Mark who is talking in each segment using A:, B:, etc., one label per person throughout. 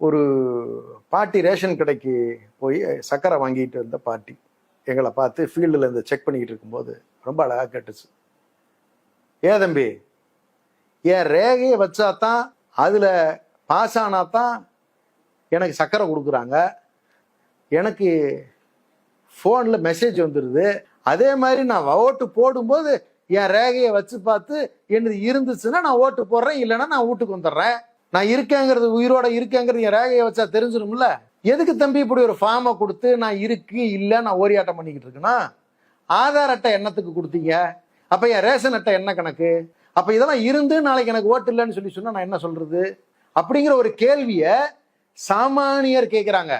A: ஒரு பாட்டி ரேஷன் கடைக்கு போய் சக்கரை வாங்கிட்டு இருந்த பாட்டி எங்களை பார்த்து ஃபீல்டில் இருந்து செக் பண்ணிக்கிட்டு இருக்கும்போது ரொம்ப அழகாக கேட்டுச்சு. ஏன் தம்பி, என் ரேகையை வச்சாதான் அதில் பாஸ் ஆனாதான் எனக்கு சக்கரை கொடுக்குறாங்க, எனக்கு ஃபோனில் மெசேஜ் வந்துடுது, அதே மாதிரி நான் ஓட்டு போடும்போது என் ரேகையை வச்சு பார்த்து என்னது இருந்துச்சுன்னா நான் ஓட்டு போடுறேன், இல்லைன்னா நான் வீட்டுக்கு வந்துடுறேன், நான் இருக்கேங்கிறது உயிரோட இருக்கேங்கிறது என் ரேகையை வச்சா தெரிஞ்சிடும்ல. எதுக்கு தம்பி இப்படி ஒரு ஃபார்மை கொடுத்து நான் இருக்கு இல்லை நான் ஓரியாட்டம் பண்ணிக்கிட்டு இருக்கேன்னா? ஆதார் அட்டை என்னத்துக்கு கொடுத்தீங்க? அப்போ என் ரேஷன் அட்டை என்ன கணக்கு? அப்போ இதெல்லாம் இருந்து நாளைக்கு எனக்கு ஓட்டு இல்லைன்னு சொல்லி சொன்னா நான் என்ன சொல்றது? அப்படிங்கிற ஒரு கேள்வியை சாமானியர் கேட்குறாங்க.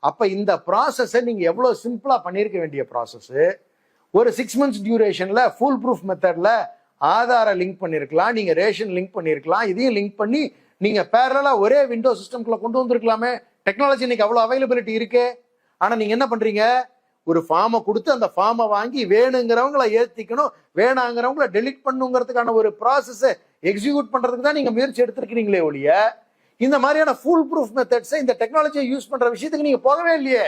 A: அப்போ இந்த ப்ராசஸை நீங்கள் எவ்வளோ சிம்பிளாக பண்ணியிருக்க வேண்டிய ப்ராசஸ் ஒரு 6 months டியூரேஷனில் ஃபுல் ப்ரூஃப் மெத்தடில் ஆதாரை லிங்க் பண்ணியிருக்கலாம், நீங்கள் ரேஷன் லிங்க் பண்ணியிருக்கலாம், இதையும் லிங்க் பண்ணி நீங்கள் பேரலாக ஒரே விண்டோ சிஸ்டம்குள்ளே கொண்டு வந்திருக்கலாமே. டெக்னாலஜி இன்னைக்கு அவ்வளோ அவைலபிலிட்டி இருக்கு. ஆனால் நீங்கள் என்ன பண்ணுறீங்க, ஒரு ஃபார்மை கொடுத்து அந்த ஃபார்மை வாங்கி வேணுங்கிறவங்கள ஏற்றிக்கணும், வேணாங்கிறவங்கள டெலிட் பண்ணுங்கிறதுக்கான ஒரு ப்ராசஸை எக்ஸிக்யூட் பண்ணுறதுக்கு தான் நீங்கள் முயற்சி எடுத்திருக்கிறீங்களே ஒழிய இந்த மாதிரியான ஃபுல் ப்ரூஃப் மெத்தட்ஸை இந்த டெக்னாலஜியை யூஸ் பண்ணுற விஷயத்துக்கு நீங்கள் போகவே இல்லையே.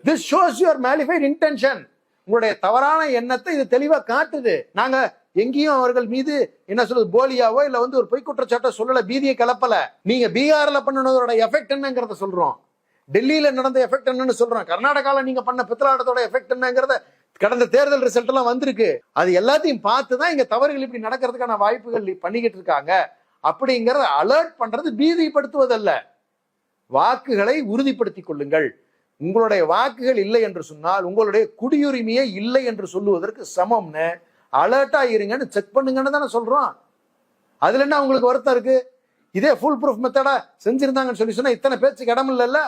A: This shows your malafide intention. உங்களுடைய தவறான எண்ணத்தை இது தெளிவாக காட்டுது. நாங்க எங்கேயும் அவர்கள் மீது என்ன சொல்றது போலியாவோ இல்ல ஒரு பொய் குற்றச்சாட்டை சொல்லல, பீதியை கலப்பல. நீங்க பீகார்ல பண்ணனதோட எஃபெக்ட் என்னங்கிறத சொல்றோம், டெல்லியில நடந்த எஃபெக்ட் என்னன்னு சொல்றோம், கர்நாடகால நீங்க பண்ண பித்தலாட்டத்தோட எஃபெக்ட் என்னங்கிறத கடந்த தேர்தல் ரிசல்ட் எல்லாம் வந்திருக்கு. அது எல்லாத்தையும் பார்த்துதான் இங்க தவறுகள் இப்படி நடக்கிறதுக்கான வாய்ப்புகள் பண்ணிக்கிட்டு இருக்காங்க. அப்படிங்கறத அலர்ட் பண்றது பீதிப்படுத்துவதல்ல, வாக்குகளை உறுதிப்படுத்திக் கொள்ளுங்கள். உங்களுடைய வாக்குகள் இல்லை என்று சொன்னால் உங்களுடைய குடியுரிமையே இல்லை என்று சொல்லுவதற்கு சமம்னு அலர்ட்டா இருங்கன்னு செக் பண்ணுங்கன்னு தானே சொல்றோம். அதுல என்ன உங்களுக்கு வருத்தம் இருக்கு? இதே ஃபுல் ப்ரூஃப் மெத்தடா செஞ்சிருந்தாங்கன்னு சொல்லி சொன்னா இத்தனை பேச்சுக்கு இடம் இல்லைல்ல.